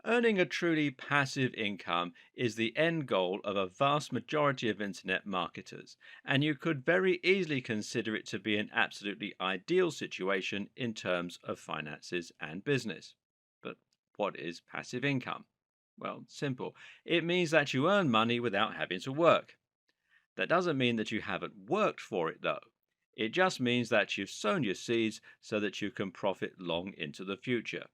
Earning a truly passive income is the end goal of a vast majority of internet marketers, and you could very easily consider it to be an absolutely ideal situation in terms of finances and business. But what is passive income? Well, simple. It means that you earn money without having to work. That doesn't mean that you haven't worked for it, though. It just means that you've sown your seeds so that you can profit long into the future.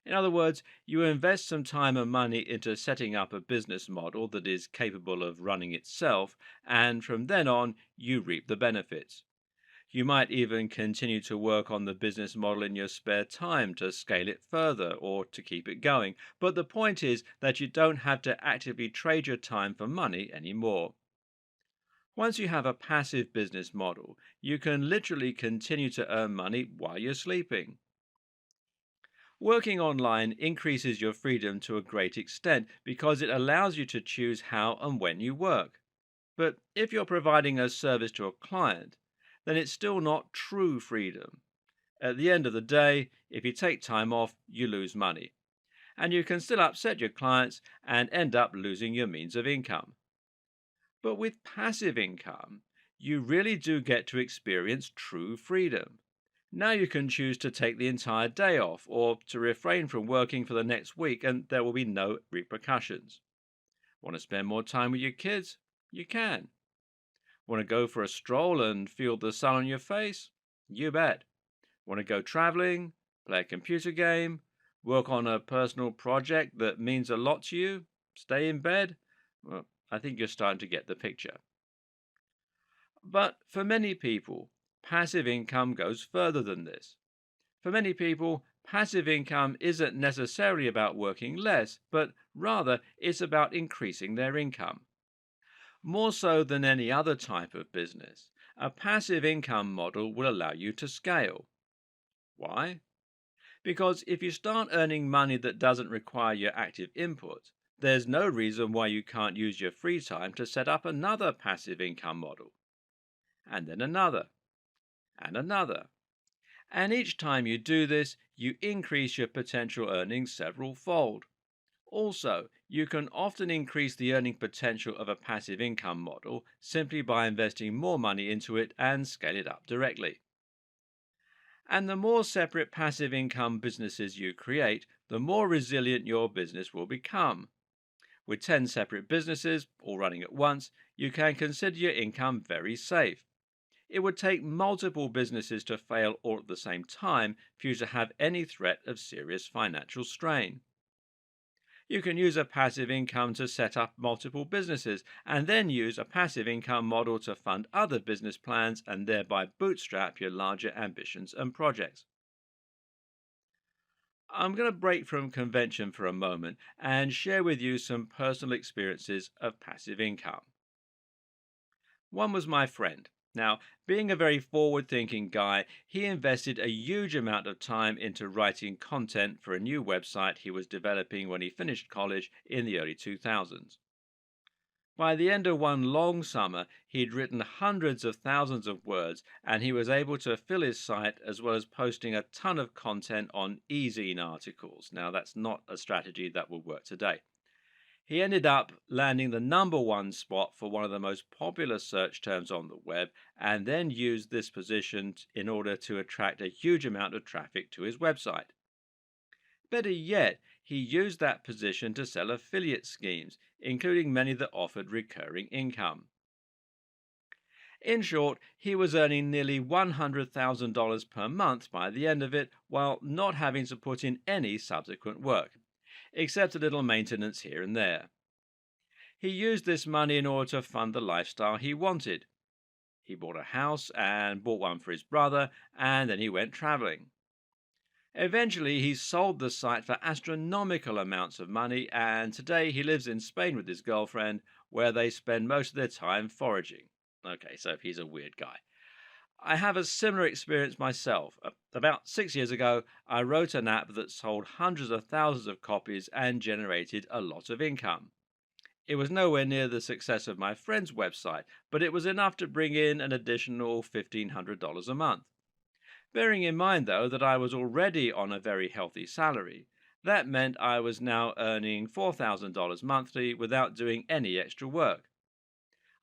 In other words, you invest some time and money into setting up a business model that is capable of running itself, and from then on, you reap the benefits. You might even continue to work on the business model in your spare time to scale it further or to keep it going. But the point is that you don't have to actively trade your time for money anymore. Once you have a passive business model, you can literally continue to earn money while you're sleeping. Working online increases your freedom to a great extent because it allows you to choose how and when you work. But if you're providing a service to a client, then it's still not true freedom. At the end of the day, if you take time off, you lose money. And you can still upset your clients and end up losing your means of income. But with passive income, you really do get to experience true freedom. Now you can choose to take the entire day off or to refrain from working for the next week, and there will be no repercussions. Want to spend more time with your kids? You can. Want to go for a stroll and feel the sun on your face? You bet. Want to go traveling, play a computer game, work on a personal project that means a lot to you, stay in bed? Well, I think you're starting to get the picture. But for many people, passive income goes further than this. For many people, passive income isn't necessarily about working less, but rather it's about increasing their income. More so than any other type of business, a passive income model will allow you to scale. Why? Because if you start earning money that doesn't require your active input, there's no reason why you can't use your free time to set up another passive income model, and then another, and another. And each time you do this, you increase your potential earnings several fold. Also, you can often increase the earning potential of a passive income model simply by investing more money into it and scale it up directly. And the more separate passive income businesses you create, the more resilient your business will become. With 10 separate businesses, all running at once, you can consider your income very safe. It would take multiple businesses to fail all at the same time for you to have any threat of serious financial strain. You can use a passive income to set up multiple businesses and then use a passive income model to fund other business plans and thereby bootstrap your larger ambitions and projects. I'm going to break from convention for a moment and share with you some personal experiences of passive income. One was my friend. Now, being a very forward thinking guy, he invested a huge amount of time into writing content for a new website he was developing when he finished college in the early 2000s. By the end of one long summer, he'd written hundreds of thousands of words, and he was able to fill his site as well as posting a ton of content on e-zine articles. Now, that's not a strategy that will work today. He ended up landing the number one spot for one of the most popular search terms on the web, and then used this position in order to attract a huge amount of traffic to his website. Better yet, he used that position to sell affiliate schemes, including many that offered recurring income. In short, he was earning nearly $100,000 per month by the end of it while not having to put in any subsequent work, except a little maintenance here and there. He used this money in order to fund the lifestyle he wanted. He bought a house and bought one for his brother, and then he went traveling. Eventually, he sold the site for astronomical amounts of money, and today he lives in Spain with his girlfriend, where they spend most of their time foraging. Okay, so he's a weird guy. I have a similar experience myself. About 6 years ago, I wrote an app that sold hundreds of thousands of copies and generated a lot of income. It was nowhere near the success of my friend's website, but it was enough to bring in an additional $1,500 a month. Bearing in mind, though, that I was already on a very healthy salary, That meant I was now earning $4,000 monthly without doing any extra work.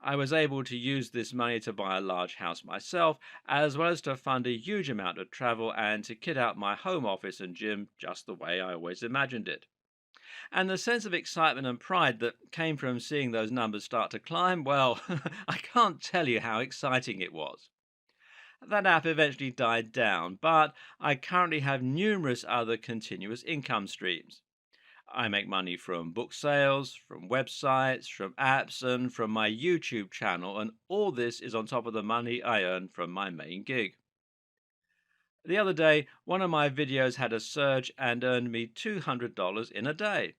I was able to use this money to buy a large house myself, as well as to fund a huge amount of travel and to kit out my home office and gym just the way I always imagined it. And the sense of excitement and pride that came from seeing those numbers start to climb, well, I can't tell you how exciting it was. That app eventually died down, but I currently have numerous other continuous income streams. I make money from book sales, from websites, from apps, and from my YouTube channel, and all this is on top of the money I earn from my main gig. The other day, one of my videos had a surge and earned me $200 in a day.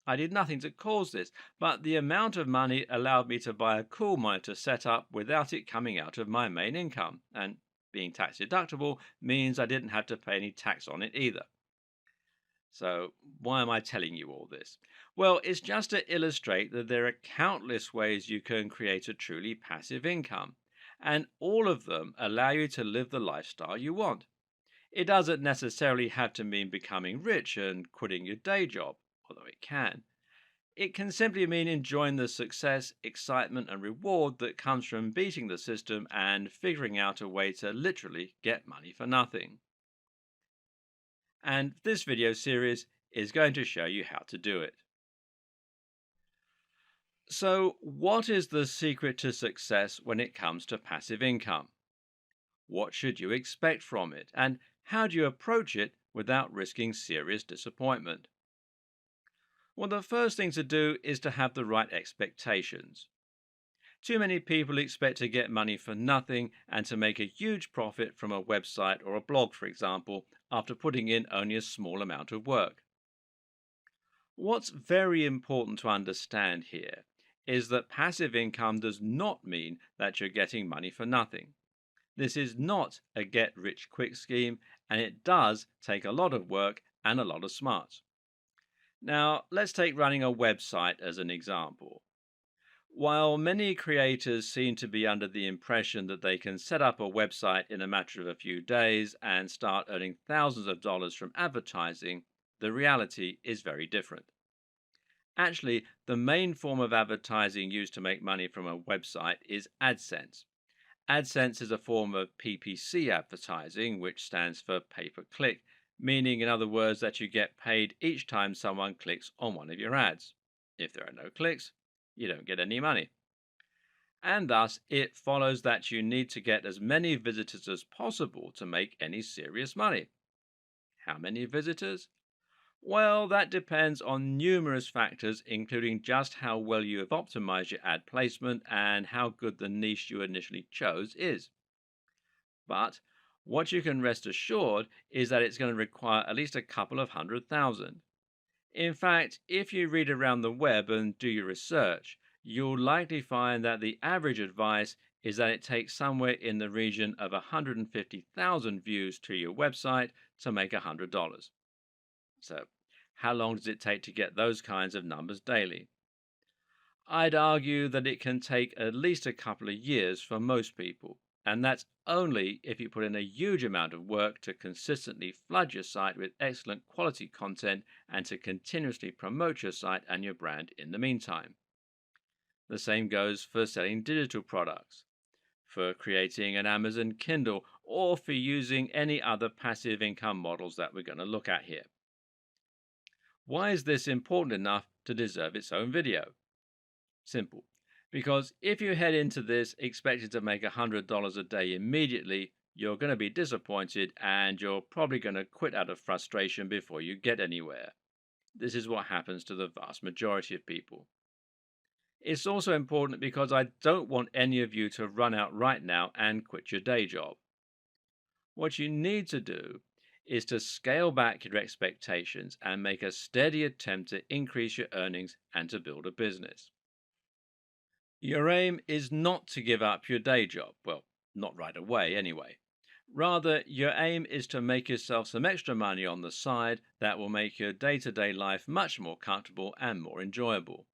I did nothing to cause this, but the amount of money allowed me to buy a cool monitor setup without it coming out of my main income, and being tax deductible means I didn't have to pay any tax on it either. So, why am I telling you all this? Well, it's just to illustrate that there are countless ways you can create a truly passive income, and all of them allow you to live the lifestyle you want. It doesn't necessarily have to mean becoming rich and quitting your day job, although it can. It can simply mean enjoying the success, excitement, and reward that comes from beating the system and figuring out a way to literally get money for nothing. And this video series is going to show you how to do it. So, what is the secret to success when it comes to passive income? What should you expect from it? And how do you approach it without risking serious disappointment? Well, the first thing to do is to have the right expectations. Too many people expect to get money for nothing and to make a huge profit from a website or a blog, for example, after putting in only a small amount of work. What's very important to understand here is that passive income does not mean that you're getting money for nothing. This is not a get rich quick scheme, and it does take a lot of work and a lot of smarts. Now, let's take running a website as an example. While many creators seem to be under the impression that they can set up a website in a matter of a few days and start earning thousands of dollars from advertising, the reality is very different. Actually, the main form of advertising used to make money from a website is AdSense. AdSense is a form of PPC advertising, which stands for pay per click, meaning, in other words, that you get paid each time someone clicks on one of your ads. If there are no clicks, you don't get any money. And thus, it follows that you need to get as many visitors as possible to make any serious money. How many visitors? Well, that depends on numerous factors, including just how well you have optimized your ad placement and how good the niche you initially chose is. But what you can rest assured is that it's going to require at least a couple of 100,000. In fact, if you read around the web and do your research, you'll likely find that the average advice is that it takes somewhere in the region of 150,000 views to your website to make $100. So, how long does it take to get those kinds of numbers daily? I'd argue that it can take at least a couple of years for most people, and that's only if you put in a huge amount of work to consistently flood your site with excellent quality content and to continuously promote your site and your brand in the meantime. The same goes for selling digital products, for creating an Amazon Kindle, or for using any other passive income models that we're going to look at here. Why is this important enough to deserve its own video? Simple. Because if you head into this expecting to make $100 a day immediately, you're going to be disappointed and you're probably going to quit out of frustration before you get anywhere. This is what happens to the vast majority of people. It's also important because I don't want any of you to run out right now and quit your day job. What you need to do is to scale back your expectations and make a steady attempt to increase your earnings and to build a business. Your aim is not to give up your day job. Well, not right away, anyway. Rather, your aim is to make yourself some extra money on the side that will make your day to day life much more comfortable and more enjoyable.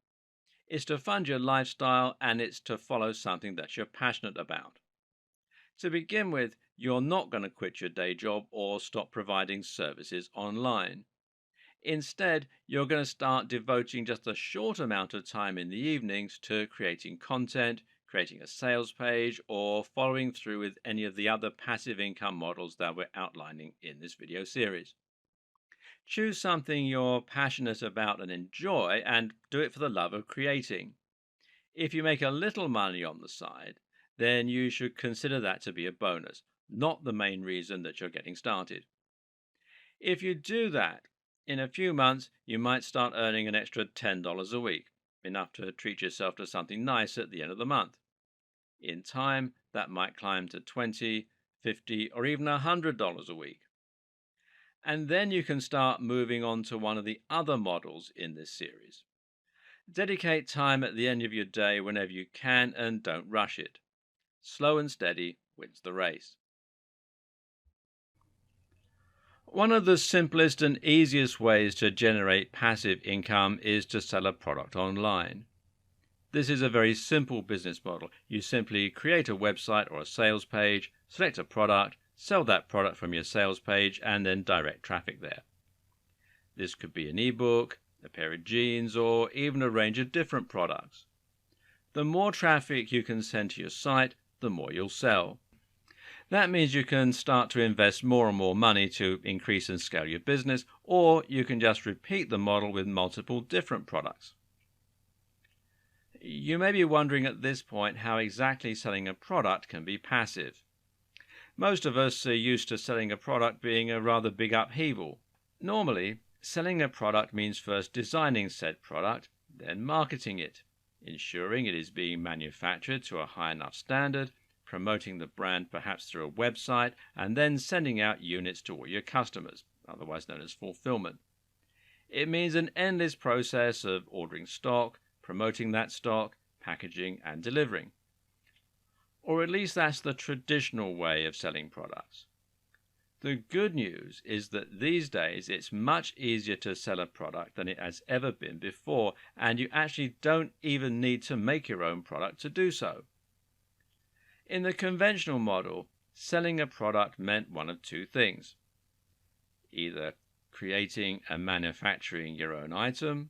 It's to fund your lifestyle and it's to follow something that you're passionate about. To begin with, you're not going to quit your day job or stop providing services online. Instead, you're going to start devoting just a short amount of time in the evenings to creating content, creating a sales page, or following through with any of the other passive income models that we're outlining in this video series. Choose something you're passionate about and enjoy, and do it for the love of creating. If you make a little money on the side, then you should consider that to be a bonus, not the main reason that you're getting started. If you do that, in a few months, you might start earning an extra $10 a week, enough to treat yourself to something nice at the end of the month. In time, that might climb to $20, $50, or even $100 a week. And then you can start moving on to one of the other models in this series. Dedicate time at the end of your day whenever you can and don't rush it. Slow and steady wins the race. One of the simplest and easiest ways to generate passive income is to sell a product online. This is a very simple business model. You simply create a website or a sales page, select a product, sell that product from your sales page, and then direct traffic there. This could be an ebook, a pair of jeans, or even a range of different products. The more traffic you can send to your site, the more you'll sell. That means you can start to invest more and more money to increase and scale your business, or you can just repeat the model with multiple different products. You may be wondering at this point how exactly selling a product can be passive. Most of us are used to selling a product being a rather big upheaval. Normally, selling a product means first designing said product, then marketing it, ensuring it is being manufactured to a high enough standard, promoting the brand perhaps through a website, and then sending out units to all your customers, otherwise known as fulfillment. It means an endless process of ordering stock, promoting that stock, packaging, and delivering. Or at least that's the traditional way of selling products. The good news is that these days it's much easier to sell a product than it has ever been before, and you actually don't even need to make your own product to do so. In the conventional model, selling a product meant one of two things: either creating and manufacturing your own item,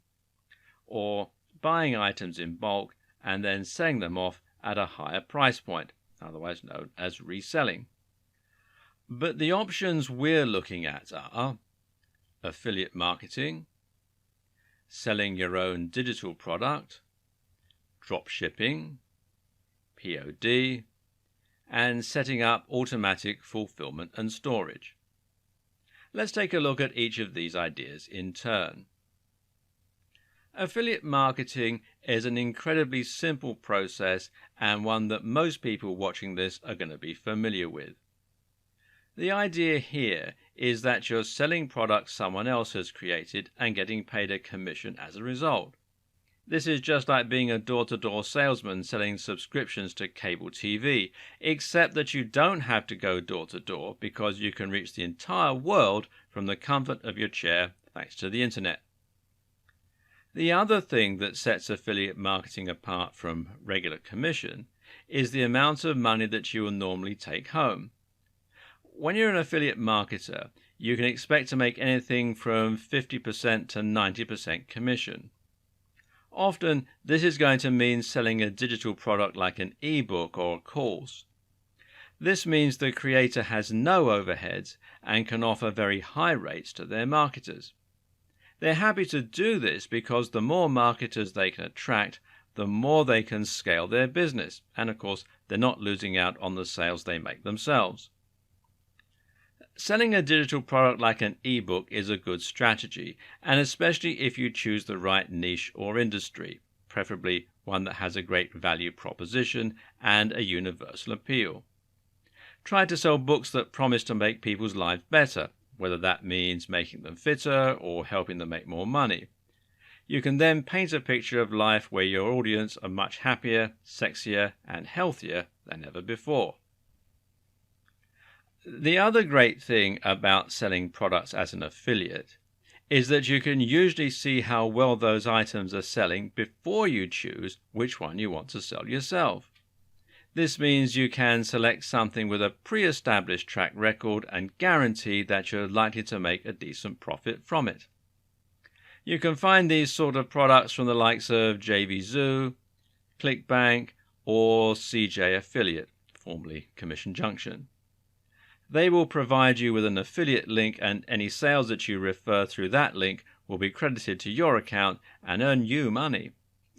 or buying items in bulk and then selling them off at a higher price point, otherwise known as reselling. But the options we're looking at are affiliate marketing, selling your own digital product, drop shipping, POD, and setting up automatic fulfillment and storage. Let's take a look at each of these ideas in turn. Affiliate marketing is an incredibly simple process and one that most people watching this are going to be familiar with. The idea here is that you're selling products someone else has created and getting paid a commission as a result. This is just like being a door-to-door salesman selling subscriptions to cable TV, except that you don't have to go door-to-door because you can reach the entire world from the comfort of your chair thanks to the internet. The other thing that sets affiliate marketing apart from regular commission is the amount of money that you will normally take home. When you're an affiliate marketer, you can expect to make anything from 50% to 90% commission. Often, this is going to mean selling a digital product like an ebook or a course. This means the creator has no overheads and can offer very high rates to their marketers. They're happy to do this because the more marketers they can attract, the more they can scale their business. And of course, they're not losing out on the sales they make themselves. Selling a digital product like an ebook is a good strategy, and especially if you choose the right niche or industry, preferably one that has a great value proposition and a universal appeal. Try to sell books that promise to make people's lives better, whether that means making them fitter or helping them make more money. You can then paint a picture of life where your audience are much happier, sexier, and healthier than ever before. The other great thing about selling products as an affiliate is that you can usually see how well those items are selling before you choose which one you want to sell yourself. This means you can select something with a pre-established track record and guarantee that you're likely to make a decent profit from it. You can find these sort of products from the likes of JVZoo, ClickBank, or CJ Affiliate, formerly Commission Junction. They will provide you with an affiliate link, and any sales that you refer through that link will be credited to your account and earn you money.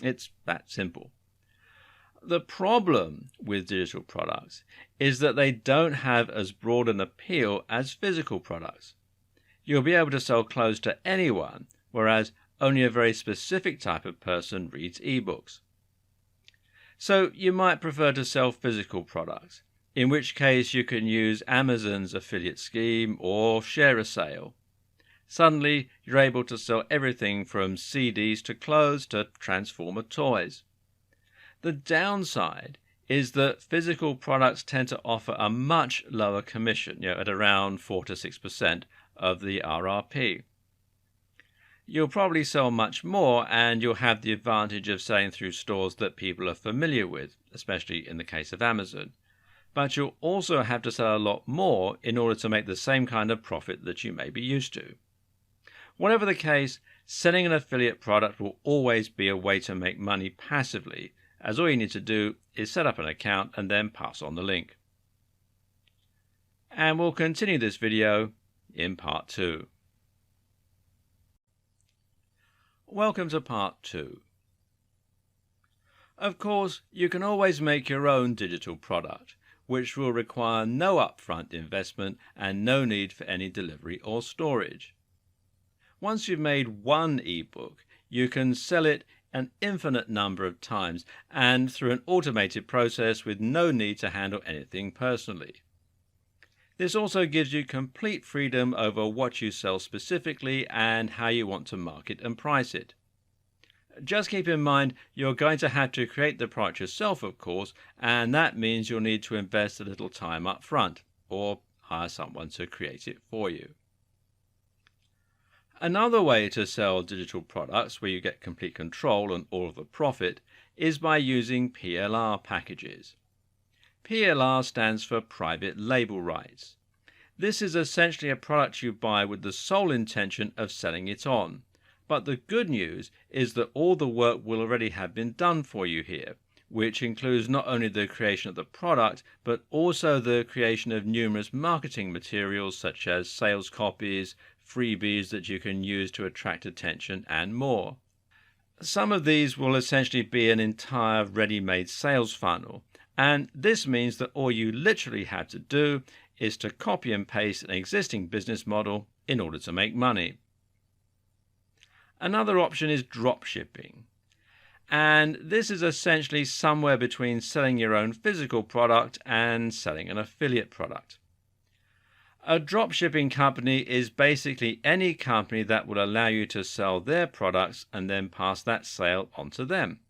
It's that simple. The problem with digital products is that they don't have as broad an appeal as physical products. You'll be able to sell clothes to anyone, whereas only a very specific type of person reads ebooks. So you might prefer to sell physical products, in which case you can use Amazon's affiliate scheme or share a sale. Suddenly, you're able to sell everything from CDs to clothes to Transformer toys. The downside is that physical products tend to offer a much lower commission, at around 4 to 6% of the RRP. You'll probably sell much more, and you'll have the advantage of selling through stores that people are familiar with, especially in the case of Amazon. But you'll also have to sell a lot more in order to make the same kind of profit that you may be used to. Whatever the case, selling an affiliate product will always be a way to make money passively, as all you need to do is set up an account and then pass on the link. And we'll continue this video in part 2. Welcome to part 2. Of course, you can always make your own digital product, which will require no upfront investment and no need for any delivery or storage. Once you've made one ebook, you can sell it an infinite number of times and through an automated process with no need to handle anything personally. This also gives you complete freedom over what you sell specifically and how you want to market and price it. Just keep in mind you're going to have to create the product yourself, of course, and that means you'll need to invest a little time up front or hire someone to create it for you. Another way to sell digital products where you get complete control and all of the profit is by using PLR packages. PLR stands for Private Label Rights. This is essentially a product you buy with the sole intention of selling it on. But the good news is that all the work will already have been done for you here, which includes not only the creation of the product, but also the creation of numerous marketing materials such as sales copies, freebies that you can use to attract attention, and more. Some of these will essentially be an entire ready-made sales funnel, and this means that all you literally have to do is to copy and paste an existing business model in order to make money. Another option is drop shipping, and this is essentially somewhere between selling your own physical product and selling an affiliate product. A drop shipping company is basically any company that will allow you to sell their products and then pass that sale on to them.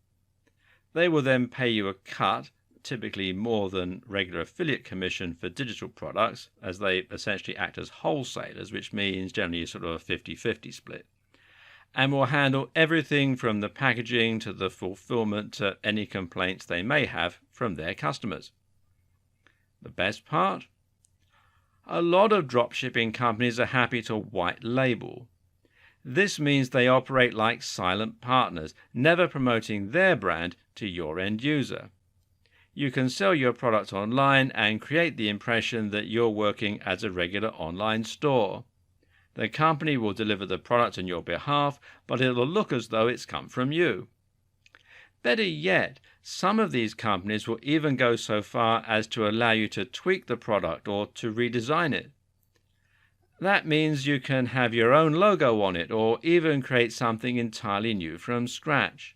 They will then pay you a cut, typically more than regular affiliate commission for digital products, as they essentially act as wholesalers, which means generally sort of a 50-50 split, and will handle everything from the packaging to the fulfillment to any complaints they may have from their customers. The best part? A lot of dropshipping companies are happy to white label. This means they operate like silent partners, never promoting their brand to your end user. You can sell your product online and create the impression that you're working as a regular online store. The company will deliver the product on your behalf, but it'll look as though it's come from you. Better yet, some of these companies will even go so far as to allow you to tweak the product or to redesign it. That means you can have your own logo on it or even create something entirely new from scratch.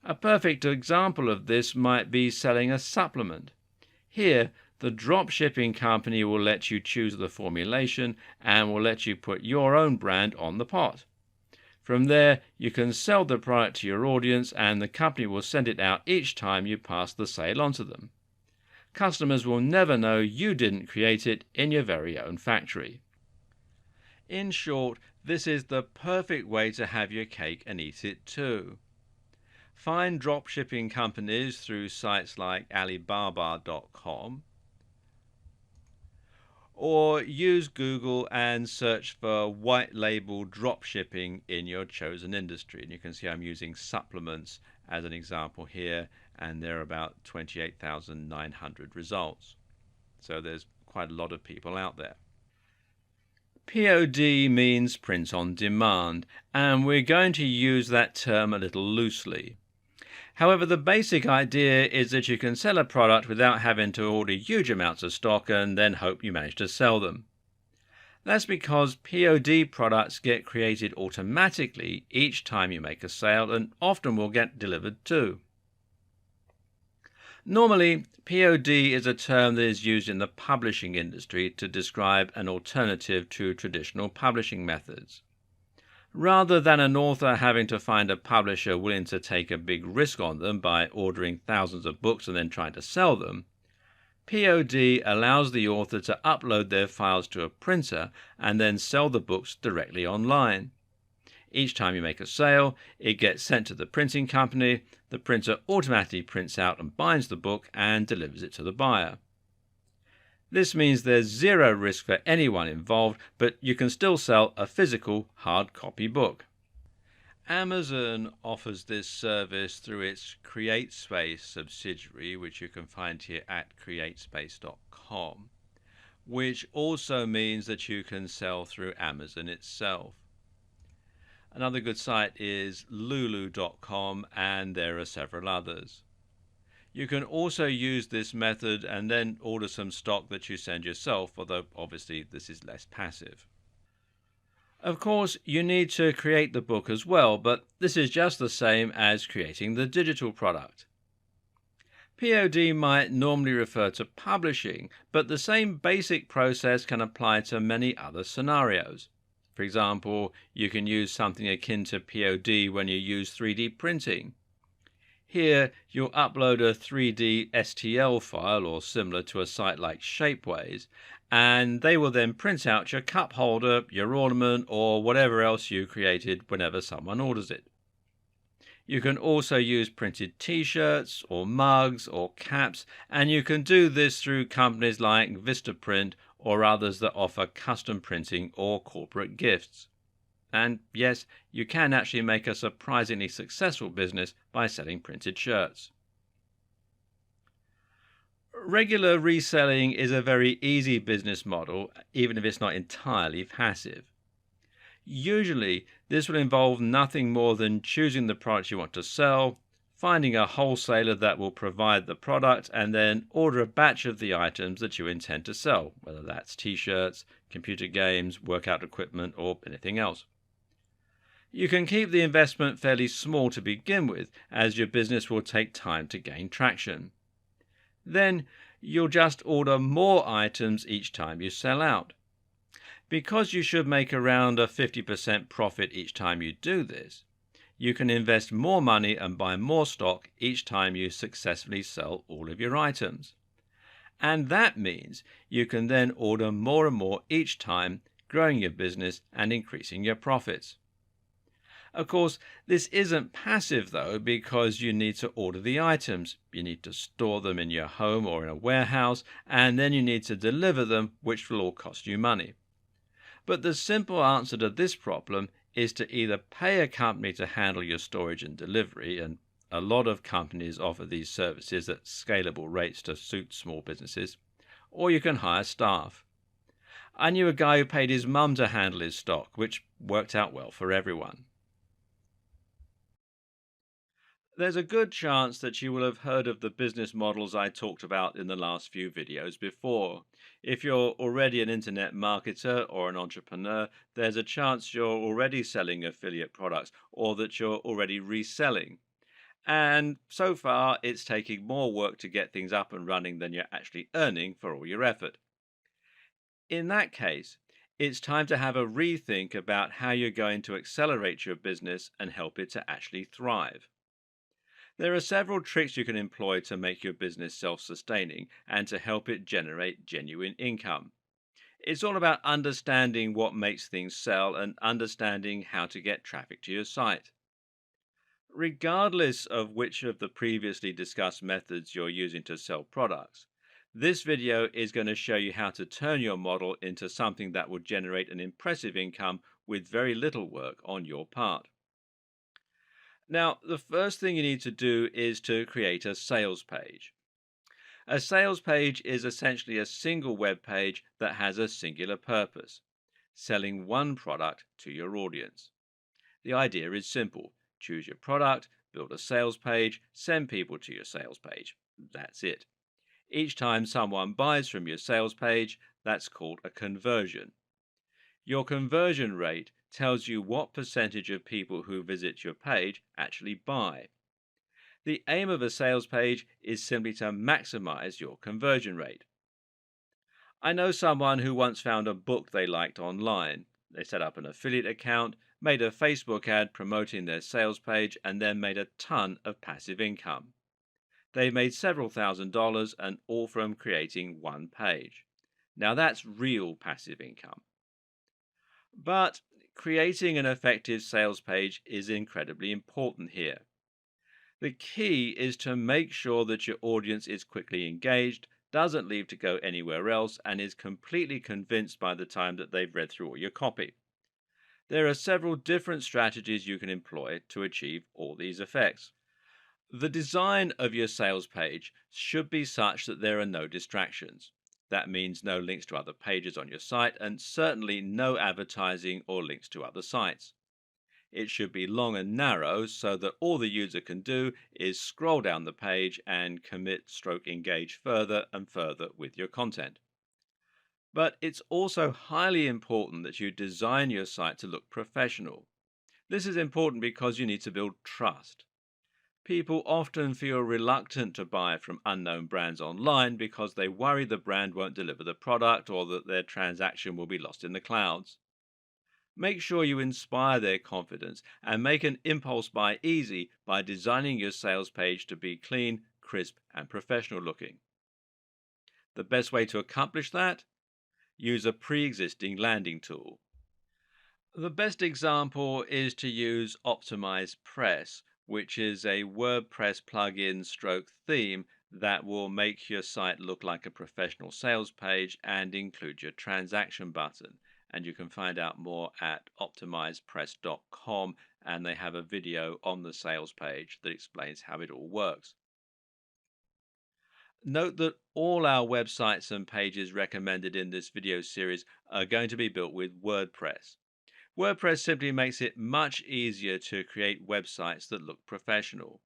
A perfect example of this might be selling a supplement. Here, the drop shipping company will let you choose the formulation and will let you put your own brand on the pot. From there, you can sell the product to your audience and the company will send it out each time you pass the sale on to them. Customers will never know you didn't create it in your very own factory. In short, this is the perfect way to have your cake and eat it too. Find drop shipping companies through sites like Alibaba.com, Or use Google and search for white label drop shipping in your chosen industry. And you can see I'm using supplements as an example here, and there are about 28,900 results. So there's quite a lot of people out there. POD means print on demand, and we're going to use that term a little loosely. However, the basic idea is that you can sell a product without having to order huge amounts of stock and then hope you manage to sell them. That's because POD products get created automatically each time you make a sale and often will get delivered too. Normally, POD is a term that is used in the publishing industry to describe an alternative to traditional publishing methods. Rather than an author having to find a publisher willing to take a big risk on them by ordering thousands of books and then trying to sell them, POD allows the author to upload their files to a printer and then sell the books directly online. Each time you make a sale, it gets sent to the printing company. The printer automatically prints out and binds the book and delivers it to the buyer. This means there's zero risk for anyone involved, but you can still sell a physical hard copy book. Amazon offers this service through its CreateSpace subsidiary, which you can find here at createspace.com, which also means that you can sell through Amazon itself. Another good site is lulu.com, and there are several others. You can also use this method and then order some stock that you send yourself, although obviously this is less passive. Of course, you need to create the book as well, but this is just the same as creating the digital product. POD might normally refer to publishing, but the same basic process can apply to many other scenarios. For example, you can use something akin to POD when you use 3D printing. Here, you'll upload a 3D STL file or similar to a site like Shapeways, and they will then print out your cup holder, your ornament, or whatever else you created whenever someone orders it. You can also use printed t-shirts or mugs or caps, and you can do this through companies like Vistaprint or others that offer custom printing or corporate gifts. And yes, you can actually make a surprisingly successful business by selling printed shirts. Regular reselling is a very easy business model, even if it's not entirely passive. Usually, this will involve nothing more than choosing the product you want to sell, finding a wholesaler that will provide the product, and then order a batch of the items that you intend to sell, whether that's t-shirts, computer games, workout equipment, or anything else. You can keep the investment fairly small to begin with, as your business will take time to gain traction. Then you'll just order more items each time you sell out. Because you should make around a 50% profit each time you do this, you can invest more money and buy more stock each time you successfully sell all of your items. And that means you can then order more and more each time, growing your business and increasing your profits. Of course, this isn't passive though, because you need to order the items. You need to store them in your home or in a warehouse, and then you need to deliver them, which will all cost you money. But the simple answer to this problem is to either pay a company to handle your storage and delivery, and a lot of companies offer these services at scalable rates to suit small businesses, or you can hire staff. I knew a guy who paid his mum to handle his stock, which worked out well for everyone. There's a good chance that you will have heard of the business models I talked about in the last few videos before. If you're already an internet marketer or an entrepreneur, there's a chance you're already selling affiliate products or that you're already reselling. And so far, it's taking more work to get things up and running than you're actually earning for all your effort. In that case, it's time to have a rethink about how you're going to accelerate your business and help it to actually thrive. There are several tricks you can employ to make your business self-sustaining and to help it generate genuine income. It's all about understanding what makes things sell and understanding how to get traffic to your site. Regardless of which of the previously discussed methods you're using to sell products, This video is going to show you how to turn your model into something that will generate an impressive income with very little work on your part. Now, the first thing you need to do is to create a sales page. A sales page is essentially a single web page that has a singular purpose, selling one product to your audience. The idea is simple. Choose your product, build a sales page, send people to your sales page. That's it. Each time someone buys from your sales page, that's called a conversion. Your conversion rate tells you what percentage of people who visit your page actually buy. The aim of a sales page is simply to maximize your conversion rate. I know someone who once found a book they liked online. They set up an affiliate account, made a Facebook ad promoting their sales page, and then made a ton of passive income. They made several $1,000s, and all from creating one page. Now that's real passive income. But creating an effective sales page is incredibly important here. The key is to make sure that your audience is quickly engaged, doesn't leave to go anywhere else, and is completely convinced by the time that they've read through all your copy. There are several different strategies you can employ to achieve all these effects. The design of your sales page should be such that there are no distractions. That means no links to other pages on your site, and certainly no advertising or links to other sites. It should be long and narrow so that all the user can do is scroll down the page and engage further and further with your content. But it's also highly important that you design your site to look professional. This is important because you need to build trust. People often feel reluctant to buy from unknown brands online because they worry the brand won't deliver the product or that their transaction will be lost in the clouds. Make sure you inspire their confidence and make an impulse buy easy by designing your sales page to be clean, crisp, and professional looking. The best way to accomplish that? Use a pre-existing landing tool. The best example is to use Optimize Press, which is a WordPress plugin stroke theme that will make your site look like a professional sales page and include your transaction button. And you can find out more at optimizepress.com, and they have a video on the sales page that explains how it all works. Note that all our websites and pages recommended in this video series are going to be built with WordPress. WordPress simply makes it much easier to create websites that look professional.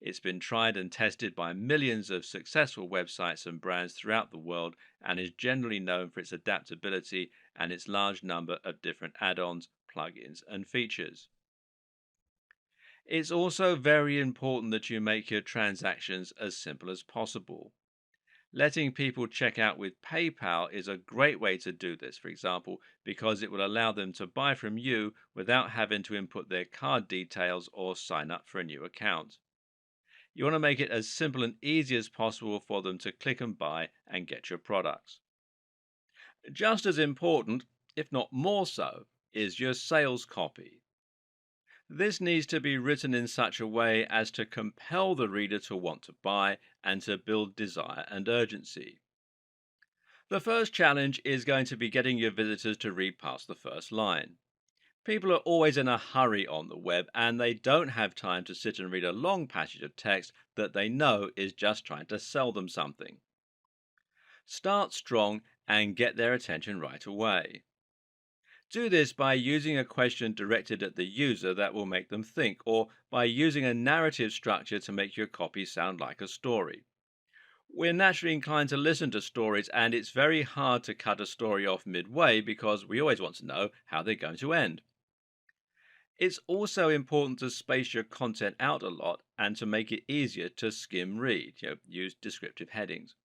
It's been tried and tested by millions of successful websites and brands throughout the world and is generally known for its adaptability and its large number of different add-ons, plugins, and features. It's also very important that you make your transactions as simple as possible. Letting people check out with PayPal is a great way to do this, for example, because it will allow them to buy from you without having to input their card details or sign up for a new account. You want to make it as simple and easy as possible for them to click and buy and get your products. Just as important, if not more so, is your sales copy. This needs to be written in such a way as to compel the reader to want to buy and to build desire and urgency. The first challenge is going to be getting your visitors to read past the first line. People are always in a hurry on the web and they don't have time to sit and read a long passage of text that they know is just trying to sell them something. Start strong and get their attention right away. Do this by using a question directed at the user that will make them think, or by using a narrative structure to make your copy sound like a story. We're naturally inclined to listen to stories, and it's very hard to cut a story off midway because we always want to know how they're going to end. It's also important to space your content out a lot and to make it easier to skim read. Use descriptive headings.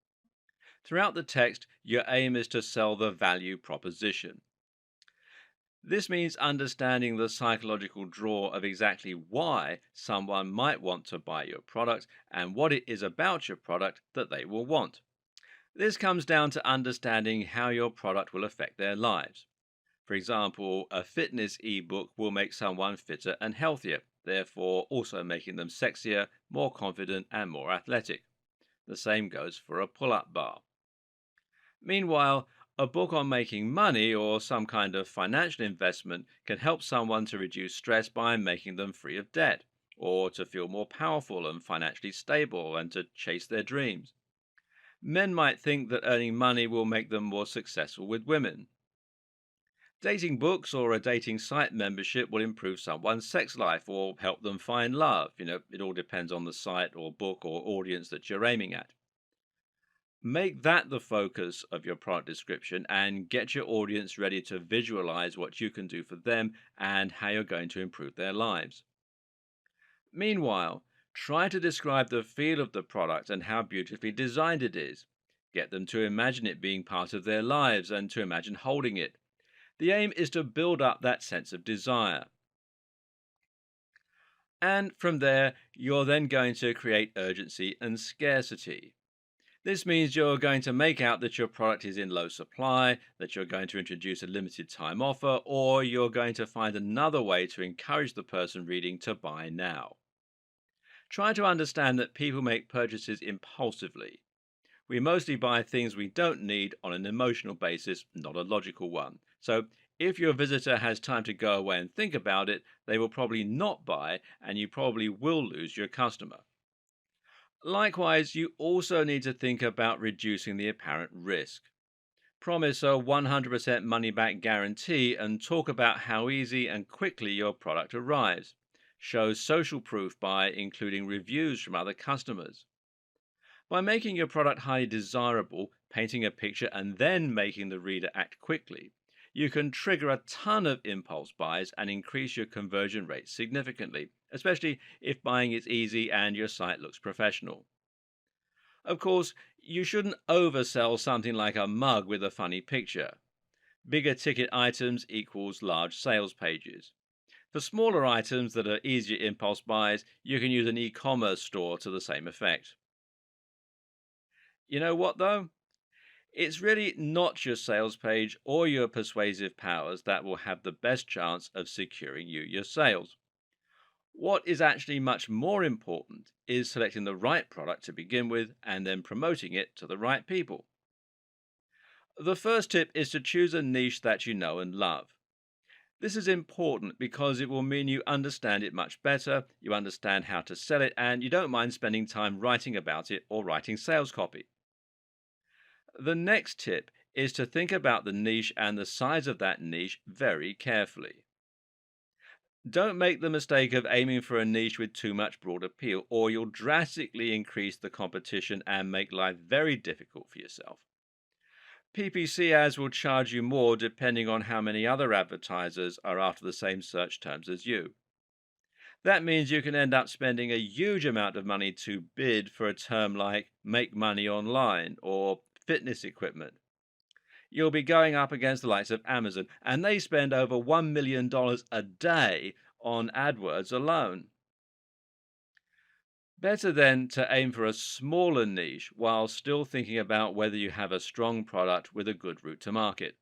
Throughout the text, your aim is to sell the value proposition. This means understanding the psychological draw of exactly why someone might want to buy your product and what it is about your product that they will want. This comes down to understanding how your product will affect their lives. For example, a fitness ebook will make someone fitter and healthier, therefore also making them sexier, more confident, and more athletic. The same goes for a pull up bar. Meanwhile, a book on making money or some kind of financial investment can help someone to reduce stress by making them free of debt, or to feel more powerful and financially stable and to chase their dreams. Men might think that earning money will make them more successful with women. Dating books or a dating site membership will improve someone's sex life or help them find love. It all depends on the site or book or audience that you're aiming at. Make that the focus of your product description and get your audience ready to visualize what you can do for them and how you're going to improve their lives. Meanwhile, try to describe the feel of the product and how beautifully designed it is. Get them to imagine it being part of their lives and to imagine holding it. The aim is to build up that sense of desire. And from there, you're then going to create urgency and scarcity. This means you're going to make out that your product is in low supply, that you're going to introduce a limited time offer, or you're going to find another way to encourage the person reading to buy now. Try to understand that people make purchases impulsively. We mostly buy things we don't need on an emotional basis, not a logical one. So, if your visitor has time to go away and think about it, they will probably not buy, and you probably will lose your customer. Likewise, you also need to think about reducing the apparent risk. Promise a 100% money back guarantee and talk about how easy and quickly your product arrives. Show social proof by including reviews from other customers. By making your product highly desirable, painting a picture, and then making the reader act quickly, you can trigger a ton of impulse buys and increase your conversion rate significantly, especially if buying is easy and your site looks professional. Of course, you shouldn't oversell something like a mug with a funny picture. Bigger ticket items equals large sales pages. For smaller items that are easier impulse buys, you can use an e-commerce store to the same effect. You know what though? It's really not your sales page or your persuasive powers that will have the best chance of securing you your sales. What is actually much more important is selecting the right product to begin with and then promoting it to the right people. The first tip is to choose a niche that you know and love. This is important because it will mean you understand it much better, you understand how to sell it, and you don't mind spending time writing about it or writing sales copy. The next tip is to think about the niche and the size of that niche very carefully. Don't make the mistake of aiming for a niche with too much broad appeal, or you'll drastically increase the competition and make life very difficult for yourself. PPC ads will charge you more depending on how many other advertisers are after the same search terms as you. That means you can end up spending a huge amount of money to bid for a term like make money online or fitness equipment. You'll be going up against the likes of Amazon, and they spend over $1 million a day on AdWords alone. Better then to aim for a smaller niche while still thinking about whether you have a strong product with a good route to market.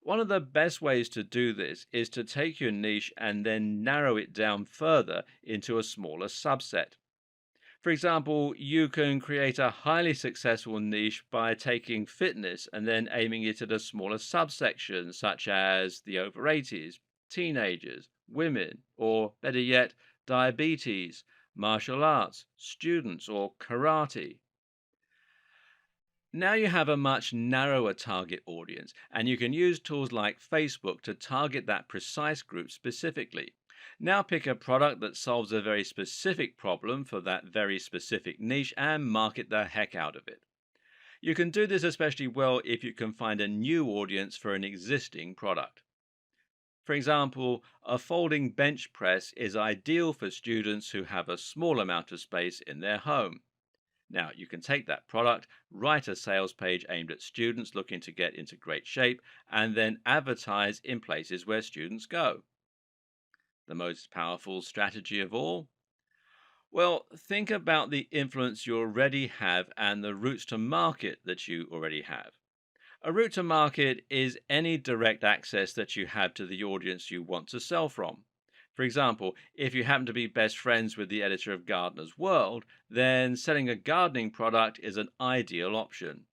One of the best ways to do this is to take your niche and then narrow it down further into a smaller subset. For example, you can create a highly successful niche by taking fitness and then aiming it at a smaller subsection, such as the over 80s, teenagers, women, or better yet, diabetes, martial arts, students, or karate. Now you have a much narrower target audience, and you can use tools like Facebook to target that precise group specifically. Now pick a product that solves a very specific problem for that very specific niche and market the heck out of it. You can do this especially well if you can find a new audience for an existing product. For example, a folding bench press is ideal for students who have a small amount of space in their home. Now, you can take that product, write a sales page aimed at students looking to get into great shape, and then advertise in places where students go. The most powerful strategy of all? Well, think about the influence you already have and the routes to market that you already have. A route to market is any direct access that you have to the audience you want to sell from. For example, if you happen to be best friends with the editor of Gardener's World, then selling a gardening product is an ideal option.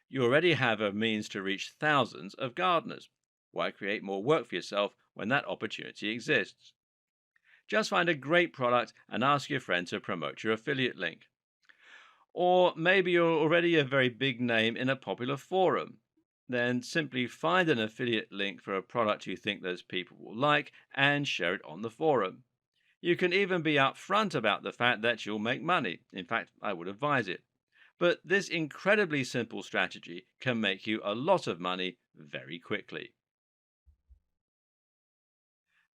You already have a means to reach thousands of gardeners. Why create more work for yourself when that opportunity exists? Just find a great product and ask your friend to promote your affiliate link. Or maybe you're already a very big name in a popular forum. Then simply find an affiliate link for a product you think those people will like and share it on the forum. You can even be upfront about the fact that you'll make money. In fact, I would advise it. But this incredibly simple strategy can make you a lot of money very quickly.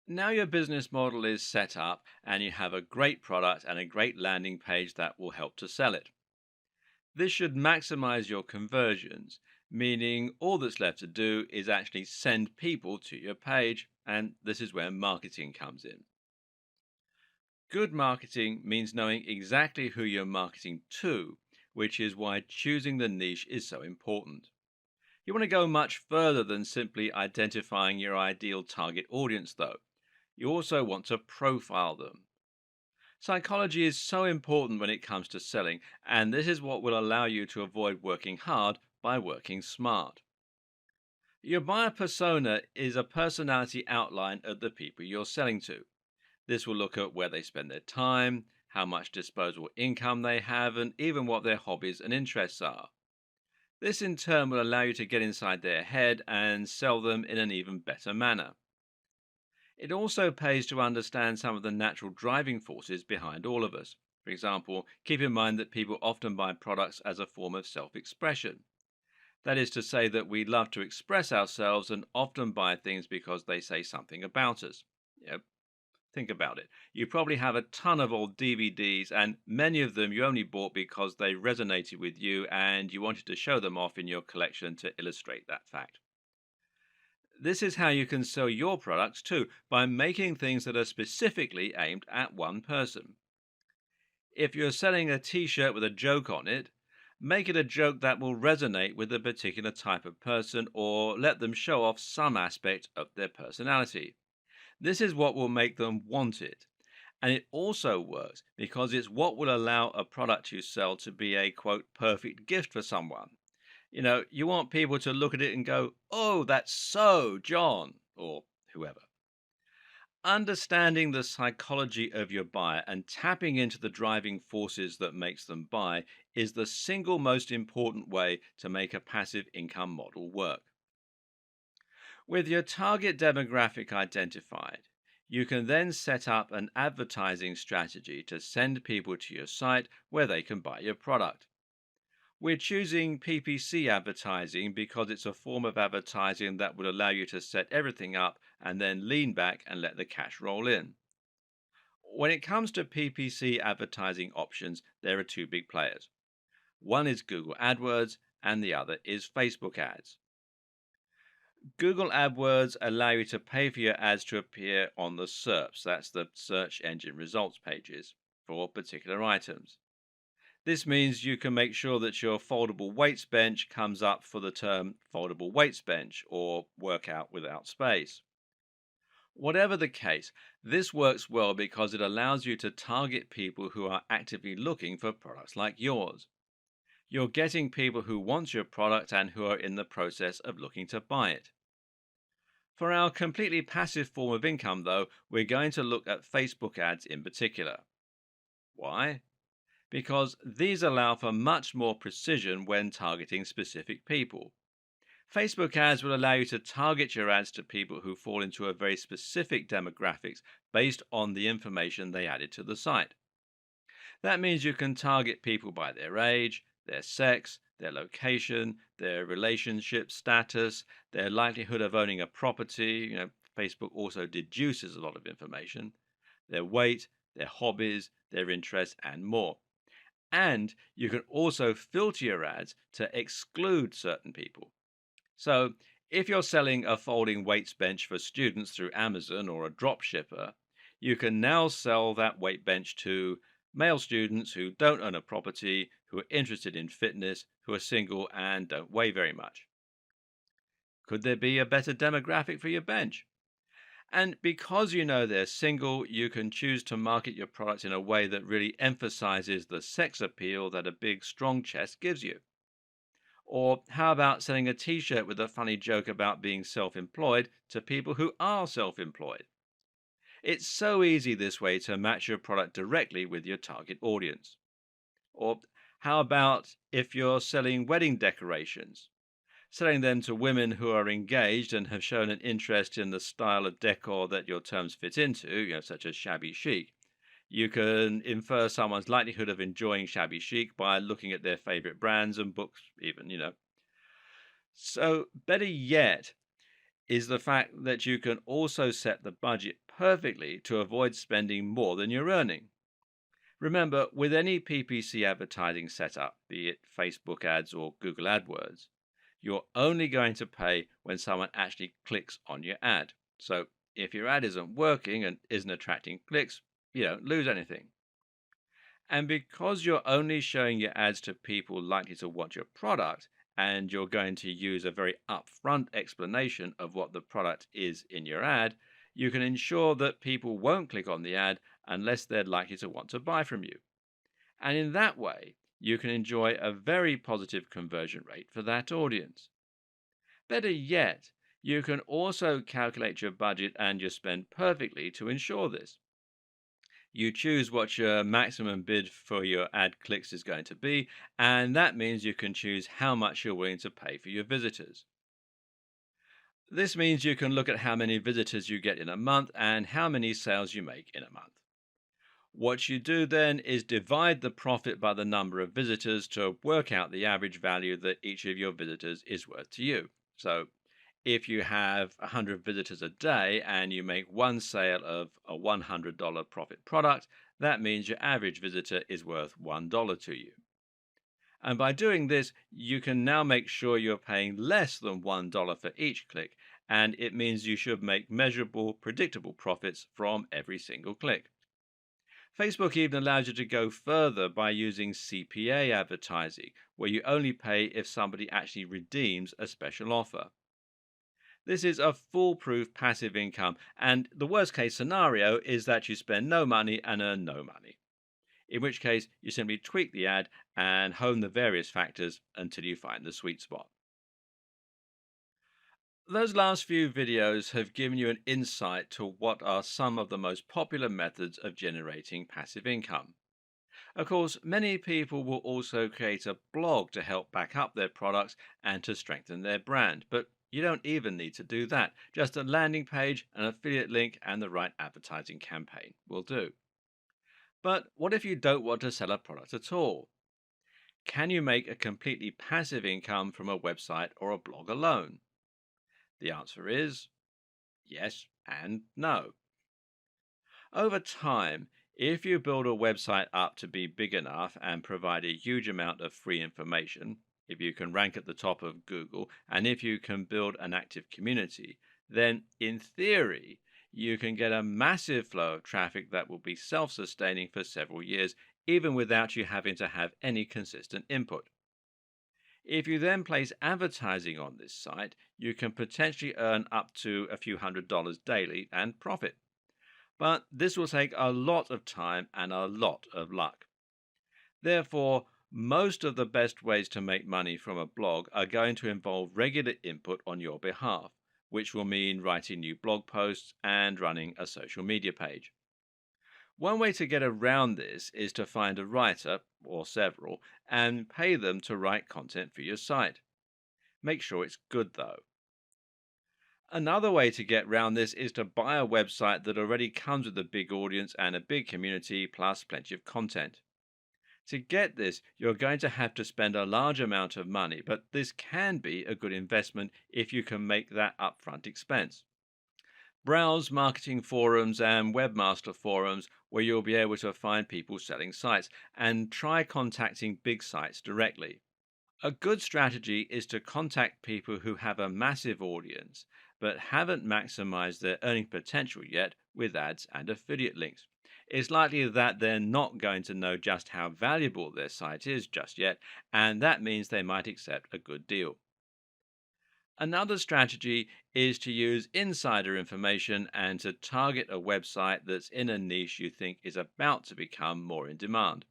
Now your business model is set up and you have a great product and a great landing page that will help to sell it. This should maximize your conversions, meaning all that's left to do is actually send people to your page, and this is where marketing comes in. Good marketing means knowing exactly who you're marketing to, which is why choosing the niche is so important. You want to go much further than simply identifying your ideal target audience, though. You also want to profile them. Psychology is so important when it comes to selling, and this is what will allow you to avoid working hard by working smart. Your buyer persona is a personality outline of the people you're selling to. This will look at where they spend their time, how much disposable income they have, and even what their hobbies and interests are. This in turn will allow you to get inside their head and sell them in an even better manner. It also pays to understand some of the natural driving forces behind all of us. For example, keep in mind that people often buy products as a form of self expression. That is to say, that we love to express ourselves and often buy things because they say something about us. Yep. Think about it. You probably have a ton of old DVDs, and many of them you only bought because they resonated with you and you wanted to show them off in your collection to illustrate that fact. This is how you can sell your products too, by making things that are specifically aimed at one person. If you're selling a t shirt with a joke on it, make it a joke that will resonate with a particular type of person or let them show off some aspect of their personality. This is what will make them want it. And it also works because it's what will allow a product you sell to be a quote perfect gift for someone. You want people to look at it and go, "Oh, that's so John," or whoever. Understanding the psychology of your buyer and tapping into the driving forces that makes them buy is the single most important way to make a passive income model work. With your target demographic identified, you can then set up an advertising strategy to send people to your site where they can buy your product. We're choosing PPC advertising because it's a form of advertising that will allow you to set everything up and then lean back and let the cash roll in. When it comes to PPC advertising options, there are two big players. One is Google AdWords and the other is Facebook ads. Google AdWords allow you to pay for your ads to appear on the SERPs, that's the search engine results pages, for particular items. This means you can make sure that your foldable weights bench comes up for the term foldable weights bench or workout without space. Whatever the case, this works well because it allows you to target people who are actively looking for products like yours. You're getting people who want your product and who are in the process of looking to buy it. For our completely passive form of income, though, we're going to look at Facebook ads in particular. Why? Because these allow for much more precision when targeting specific people. Facebook ads will allow you to target your ads to people who fall into a very specific demographics based on the information they added to the site. That means you can target people by their age, their sex, their location, their relationship status, their likelihood of owning a property. Facebook also deduces a lot of information, their weight, their hobbies, their interests, and more. And you can also filter your ads to exclude certain people. So, if you're selling a folding weights bench for students through Amazon or a drop shipper, you can now sell that weight bench to male students who don't own a property, who are interested in fitness, who are single, and don't weigh very much. Could there be a better demographic for your bench? And because you know they're single, you can choose to market your products in a way that really emphasizes the sex appeal that a big, strong chest gives you. Or how about selling a t shirt with a funny joke about being self employed to people who are self employed? It's so easy this way to match your product directly with your target audience. Or how about if you're selling wedding decorations? Selling them to women who are engaged and have shown an interest in the style of decor that your terms fit into, such as shabby chic. You can infer someone's likelihood of enjoying shabby chic by looking at their favorite brands and books, even. So, better yet is the fact that you can also set the budget perfectly to avoid spending more than you're earning. Remember, with any PPC advertising setup, be it Facebook ads or Google AdWords, you're only going to pay when someone actually clicks on your ad. So if your ad isn't working and isn't attracting clicks, you don't lose anything. And because you're only showing your ads to people likely to want your product, and you're going to use a very upfront explanation of what the product is in your ad, you can ensure that people won't click on the ad unless they're likely to want to buy from you. And in that way, you can enjoy a very positive conversion rate for that audience. Better yet, you can also calculate your budget and your spend perfectly to ensure this. You choose what your maximum bid for your ad clicks is going to be, and that means you can choose how much you're willing to pay for your visitors. This means you can look at how many visitors you get in a month and how many sales you make in a month. What you do then is divide the profit by the number of visitors to work out the average value that each of your visitors is worth to you. So, if you have 100 visitors a day and you make one sale of a $100 profit product, that means your average visitor is worth $1 to you. And by doing this, you can now make sure you're paying less than $1 for each click, and it means you should make measurable, predictable profits from every single click. Facebook even allows you to go further by using CPA advertising, where you only pay if somebody actually redeems a special offer. This is a foolproof passive income, and the worst case scenario is that you spend no money and earn no money, in which case you simply tweak the ad and hone the various factors until you find the sweet spot. Those last few videos have given you an insight to what are some of the most popular methods of generating passive income. Of course, many people will also create a blog to help back up their products and to strengthen their brand, but you don't even need to do that. Just a landing page, an affiliate link, and the right advertising campaign will do. But what if you don't want to sell a product at all? Can you make a completely passive income from a website or a blog alone? The answer is yes and no. Over time, if you build a website up to be big enough and provide a huge amount of free information, if you can rank at the top of Google, and if you can build an active community, then in theory, you can get a massive flow of traffic that will be self sustaining for several years, even without you having to have any consistent input. If you then place advertising on this site, you can potentially earn up to a few $100s daily and profit. But this will take a lot of time and a lot of luck. Therefore, most of the best ways to make money from a blog are going to involve regular input on your behalf, which will mean writing new blog posts and running a social media page. One way to get around this is to find a writer, or several, and pay them to write content for your site. Make sure it's good though. Another way to get around this is to buy a website that already comes with a big audience and a big community, plus plenty of content. To get this, you're going to have to spend a large amount of money, but this can be a good investment if you can make that upfront expense. Browse marketing forums and webmaster forums where you'll be able to find people selling sites, and try contacting big sites directly. A good strategy is to contact people who have a massive audience but haven't maximized their earning potential yet with ads and affiliate links. It's likely that they're not going to know just how valuable their site is just yet, and that means they might accept a good deal. Another strategy is to use insider information and to target a website that's in a niche you think is about to become more in demand.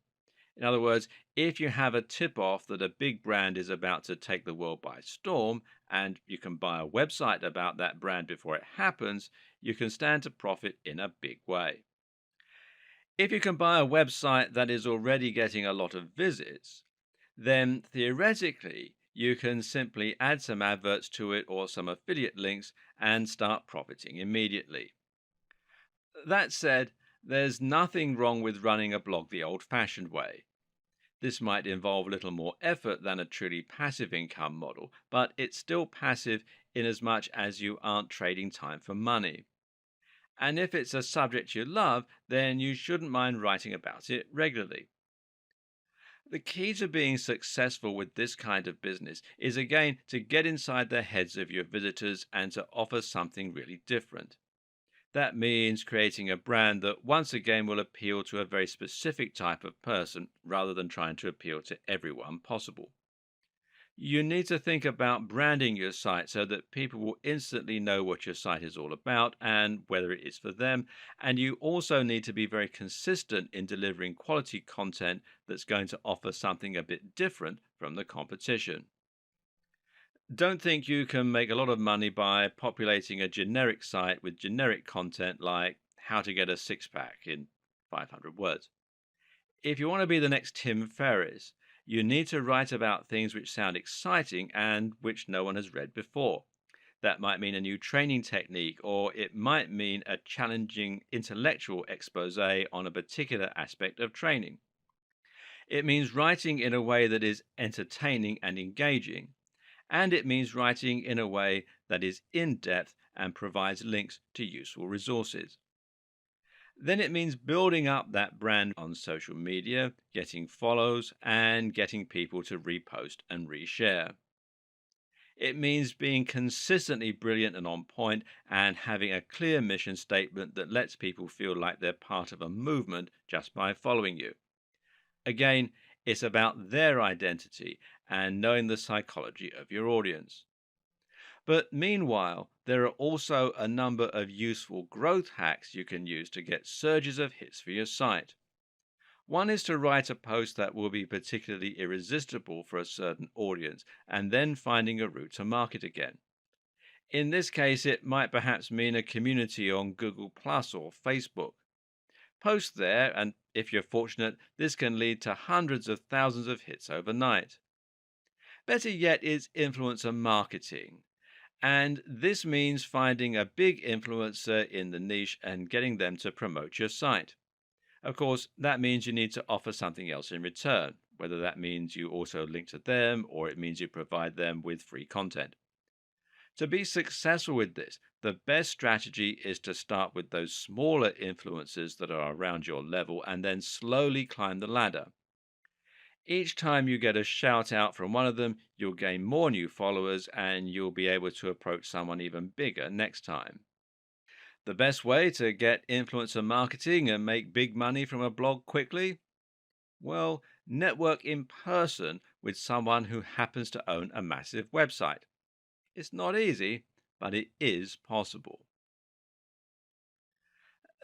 In other words, if you have a tip off that a big brand is about to take the world by storm and you can buy a website about that brand before it happens, you can stand to profit in a big way. If you can buy a website that is already getting a lot of visits, then theoretically you can simply add some adverts to it or some affiliate links and start profiting immediately. That said, there's nothing wrong with running a blog the old fashioned way. This might involve a little more effort than a truly passive income model, but it's still passive in as much as you aren't trading time for money. And if it's a subject you love, then you shouldn't mind writing about it regularly. The key to being successful with this kind of business is again to get inside the heads of your visitors and to offer something really different. That means creating a brand that once again will appeal to a very specific type of person rather than trying to appeal to everyone possible. You need to think about branding your site so that people will instantly know what your site is all about and whether it is for them. And you also need to be very consistent in delivering quality content that's going to offer something a bit different from the competition. Don't think you can make a lot of money by populating a generic site with generic content like how to get a six pack in 500 words. If you want to be the next Tim Ferriss, you need to write about things which sound exciting and which no one has read before. That might mean a new training technique, or it might mean a challenging intellectual expose on a particular aspect of training. It means writing in a way that is entertaining and engaging, and it means writing in a way that is in depth and provides links to useful resources. Then it means building up that brand on social media, getting follows, and getting people to repost and reshare. It means being consistently brilliant and on point and having a clear mission statement that lets people feel like they're part of a movement just by following you. Again, it's about their identity and knowing the psychology of your audience. But meanwhile, there are also a number of useful growth hacks you can use to get surges of hits for your site. One is to write a post that will be particularly irresistible for a certain audience and then finding a route to market again. In this case, it might perhaps mean a community on Google Plus or Facebook. Post there, and if you're fortunate, this can lead to hundreds of thousands of hits overnight. Better yet is influencer marketing. And this means finding a big influencer in the niche and getting them to promote your site. Of course, that means you need to offer something else in return, whether that means you also link to them or it means you provide them with free content. To be successful with this, the best strategy is to start with those smaller influencers that are around your level and then slowly climb the ladder. Each time you get a shout out from one of them, you'll gain more new followers and you'll be able to approach someone even bigger next time. The best way to get influencer marketing and make big money from a blog quickly? Well, network in person with someone who happens to own a massive website. It's not easy, but it is possible.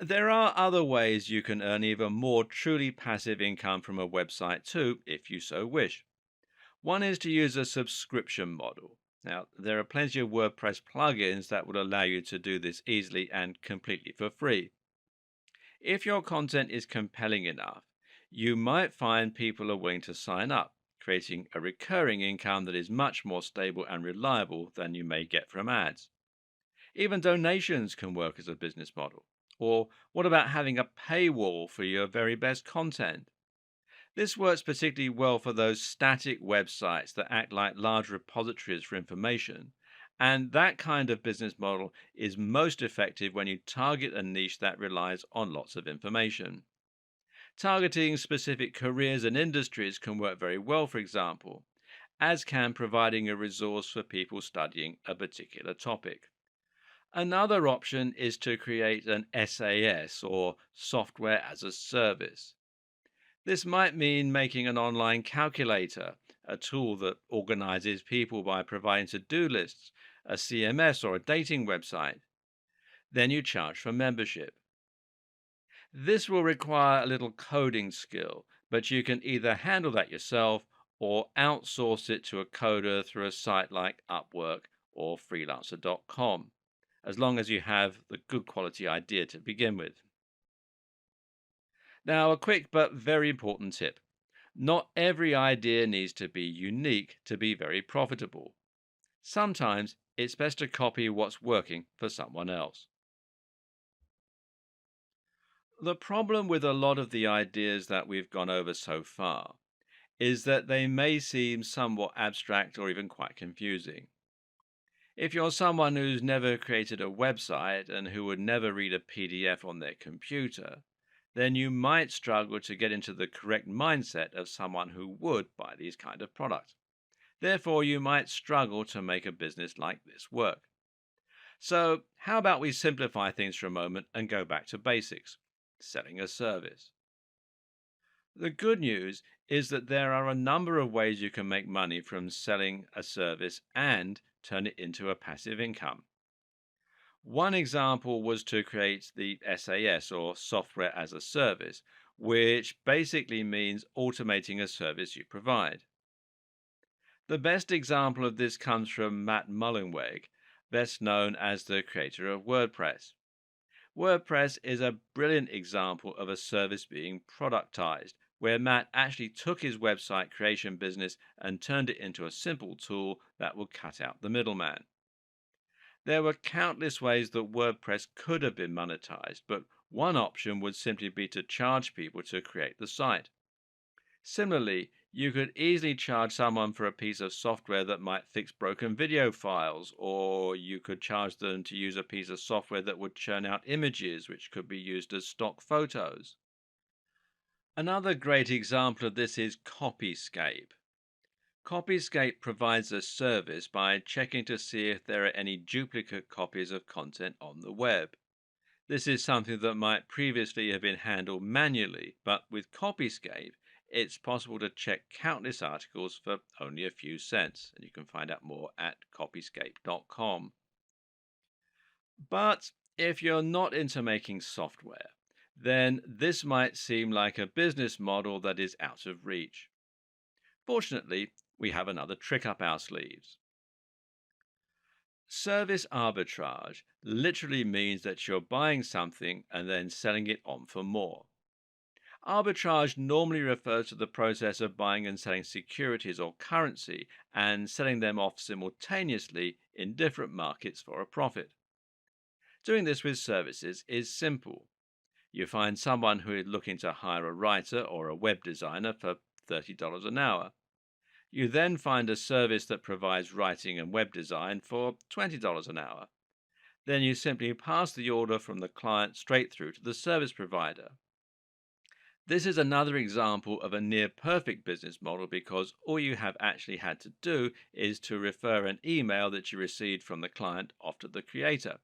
There are other ways you can earn even more truly passive income from a website too, if you so wish. One is to use a subscription model. Now, there are plenty of WordPress plugins that would allow you to do this easily and completely for free. If your content is compelling enough, you might find people are willing to sign up, creating a recurring income that is much more stable and reliable than you may get from ads. Even donations can work as a business model. Or what about having a paywall for your very best content? This works particularly well for those static websites that act like large repositories for information. And that kind of business model is most effective when you target a niche that relies on lots of information. Targeting specific careers and industries can work very well, for example, as can providing a resource for people studying a particular topic. Another option is to create an SaaS or software as a service. This might mean making an online calculator, a tool that organizes people by providing to do lists, a CMS or a dating website. Then you charge for membership. This will require a little coding skill, but you can either handle that yourself or outsource it to a coder through a site like Upwork or freelancer.com, as long as you have the good quality idea to begin with. Now, a quick but very important tip. Not every idea needs to be unique to be very profitable. Sometimes it's best to copy what's working for someone else. The problem with a lot of the ideas that we've gone over so far is that they may seem somewhat abstract or even quite confusing. If you're someone who's never created a website and who would never read a PDF on their computer, then you might struggle to get into the correct mindset of someone who would buy these kind of products. Therefore, you might struggle to make a business like this work. So, how about we simplify things for a moment and go back to basics? Selling a service. The good news is that there are a number of ways you can make money from selling a service and turn it into a passive income. One example was to create the SAS, or software as a service, which basically means automating a service you provide. The best example of this comes from Matt Mullenweg, best known as the creator of WordPress. WordPress is a brilliant example of a service being productized, where Matt actually took his website creation business and turned it into a simple tool that would cut out the middleman. There were countless ways that WordPress could have been monetized, but one option would simply be to charge people to create the site. Similarly, you could easily charge someone for a piece of software that might fix broken video files, or you could charge them to use a piece of software that would churn out images which could be used as stock photos. Another great example of this is Copyscape. Copyscape provides a service by checking to see if there are any duplicate copies of content on the web. This is something that might previously have been handled manually, but with Copyscape, it's possible to check countless articles for only a few cents, and you can find out more at copyscape.com. But if you're not into making software, then this might seem like a business model that is out of reach. Fortunately, we have another trick up our sleeves. Service arbitrage literally means that you're buying something and then selling it on for more. Arbitrage normally refers to the process of buying and selling securities or currency and selling them off simultaneously in different markets for a profit. Doing this with services is simple. You find someone who is looking to hire a writer or a web designer for $30 an hour. You then find a service that provides writing and web design for $20 an hour. Then you simply pass the order from the client straight through to the service provider. This is another example of a near perfect business model because all you have actually had to do is to refer an email that you received from the client off to the creator.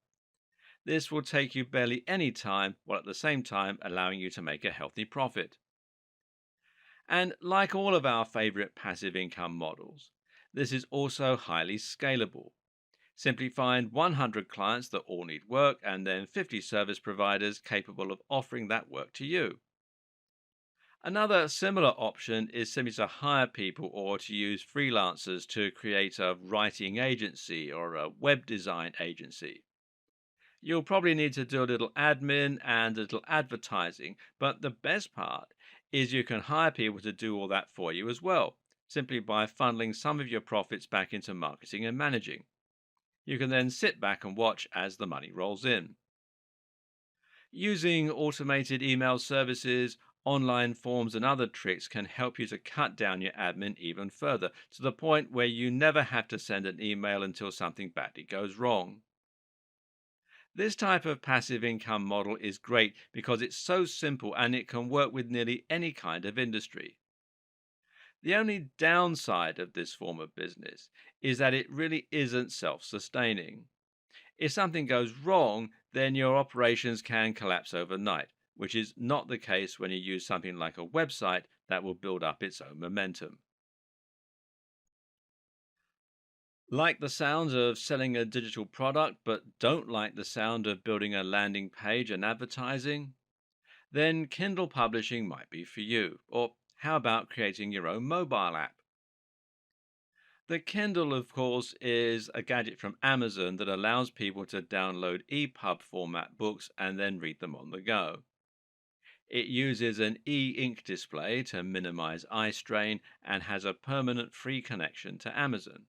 This will take you barely any time while at the same time allowing you to make a healthy profit. And like all of our favorite passive income models, this is also highly scalable. Simply find 100 clients that all need work and then 50 service providers capable of offering that work to you. Another similar option is simply to hire people or to use freelancers to create a writing agency or a web design agency. You'll probably need to do a little admin and a little advertising, but the best part is you can hire people to do all that for you as well, simply by funneling some of your profits back into marketing and managing. You can then sit back and watch as the money rolls in. Using automated email services, online forms, and other tricks can help you to cut down your admin even further, to the point where you never have to send an email until something badly goes wrong. This type of passive income model is great because it's so simple and it can work with nearly any kind of industry. The only downside of this form of business is that it really isn't self sustaining. If something goes wrong, then your operations can collapse overnight, which is not the case when you use something like a website that will build up its own momentum. Like the sound of selling a digital product but don't like the sound of building a landing page and advertising? Then Kindle publishing might be for you. Or how about creating your own mobile app? The Kindle, of course, is a gadget from Amazon that allows people to download EPUB format books and then read them on the go. It uses an e ink display to minimize eye strain and has a permanent free connection to Amazon.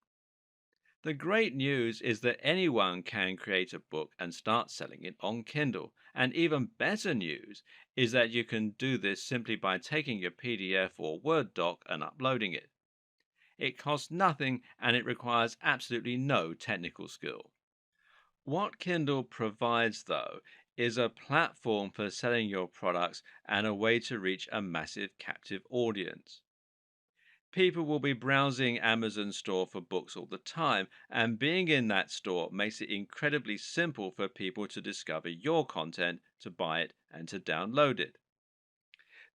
The great news is that anyone can create a book and start selling it on Kindle. And even better news is that you can do this simply by taking your PDF or Word doc and uploading it. It costs nothing and it requires absolutely no technical skill. What Kindle provides, though, is a platform for selling your products and a way to reach a massive captive audience. People will be browsing Amazon store for books all the time, and being in that store makes it incredibly simple for people to discover your content, to buy it, and to download it.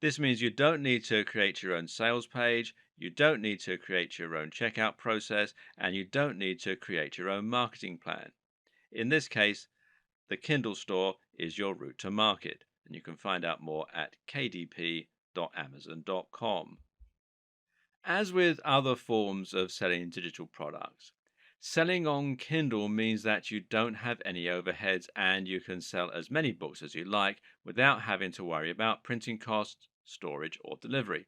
This means you don't need to create your own sales page, you don't need to create your own checkout process, and you don't need to create your own marketing plan. In this case, the Kindle store is your route to market, and you can find out more at kdp.amazon.com. As with other forms of selling digital products, selling on Kindle means that you don't have any overheads and you can sell as many books as you like without having to worry about printing costs, storage, or delivery.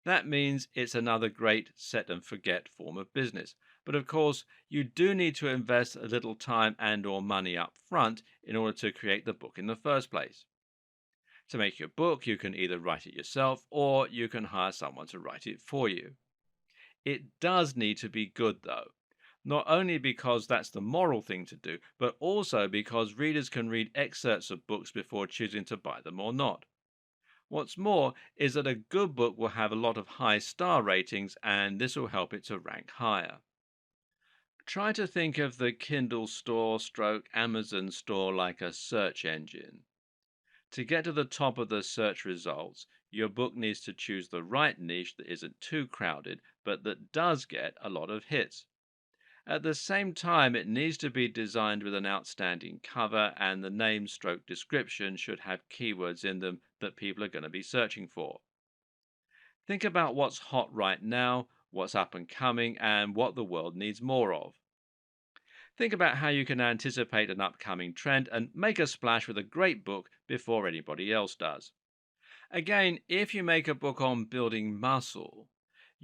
That means it's another great set and forget form of business. But of course, you do need to invest a little time and or money up front in order to create the book in the first place. To make your book, you can either write it yourself or you can hire someone to write it for you. It does need to be good though, not only because that's the moral thing to do, but also because readers can read excerpts of books before choosing to buy them or not. What's more is that a good book will have a lot of high star ratings and this will help it to rank higher. Try to think of the Kindle store stroke Amazon store like a search engine. To get to the top of the search results, your book needs to choose the right niche that isn't too crowded, but that does get a lot of hits. At the same time, it needs to be designed with an outstanding cover, and the name stroke description should have keywords in them that people are going to be searching for. Think about what's hot right now, what's up and coming, and what the world needs more of. Think about how you can anticipate an upcoming trend and make a splash with a great book before anybody else does. Again, if you make a book on building muscle,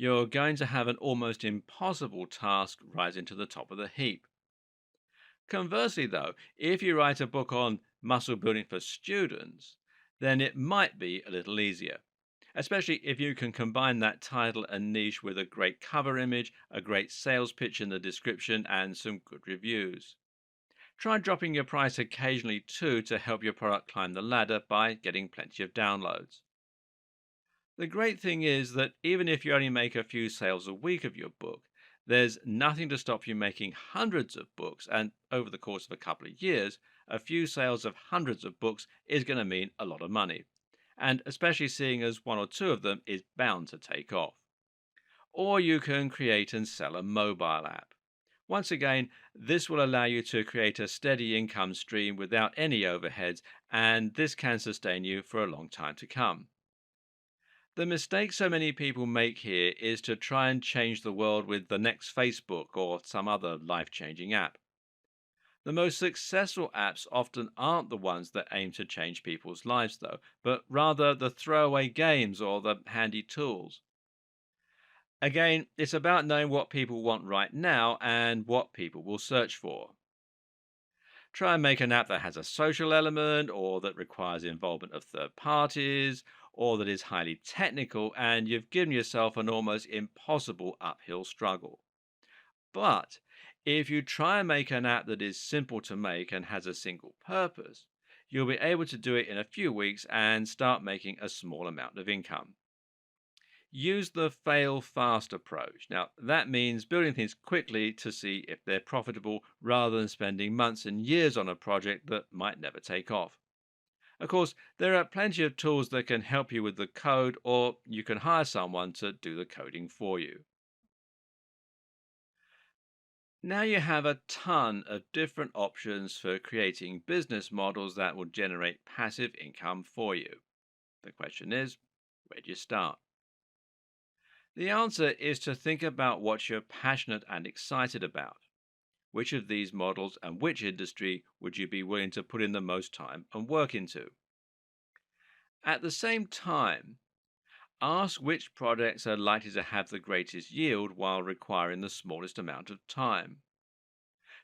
you're going to have an almost impossible task rising to the top of the heap. Conversely, though, if you write a book on muscle building for students, then it might be a little easier, especially if you can combine that title and niche with a great cover image, a great sales pitch in the description, and some good reviews. Try dropping your price occasionally too to help your product climb the ladder by getting plenty of downloads. The great thing is that even if you only make a few sales a week of your book, there's nothing to stop you making hundreds of books. And over the course of a couple of years, a few sales of hundreds of books is going to mean a lot of money. And especially seeing as one or two of them is bound to take off. Or you can create and sell a mobile app. Once again, this will allow you to create a steady income stream without any overheads, and this can sustain you for a long time to come. The mistake so many people make here is to try and change the world with the next Facebook or some other life changing app. The most successful apps often aren't the ones that aim to change people's lives, though, but rather the throwaway games or the handy tools. Again, it's about knowing what people want right now and what people will search for. Try and make an app that has a social element or that requires involvement of third parties or that is highly technical, and you've given yourself an almost impossible uphill struggle. But if you try and make an app that is simple to make and has a single purpose, you'll be able to do it in a few weeks and start making a small amount of income. Use the fail fast approach. Now, that means building things quickly to see if they're profitable rather than spending months and years on a project that might never take off. Of course, there are plenty of tools that can help you with the code, or you can hire someone to do the coding for you. Now you have a ton of different options for creating business models that will generate passive income for you. The question is, where do you start? The answer is to think about what you're passionate and excited about. Which of these models and which industry would you be willing to put in the most time and work into? At the same time, ask which projects are likely to have the greatest yield while requiring the smallest amount of time.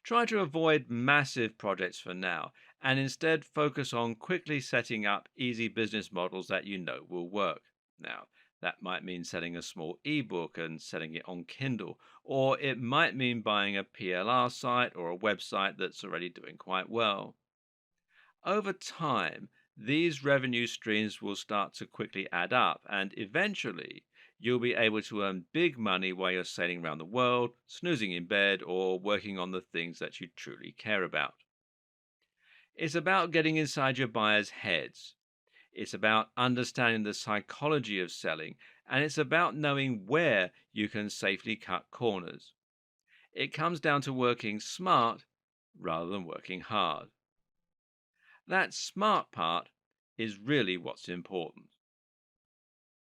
Try to avoid massive projects for now and instead focus on quickly setting up easy business models that you know will work. Now, that might mean selling a small ebook and selling it on Kindle, or it might mean buying a PLR site or a website that's already doing quite well. Over time, these revenue streams will start to quickly add up, and eventually, you'll be able to earn big money while you're sailing around the world, snoozing in bed, or working on the things that you truly care about. It's about getting inside your buyers' heads. It's about understanding the psychology of selling, and it's about knowing where you can safely cut corners. It comes down to working smart rather than working hard. That smart part is really what's important.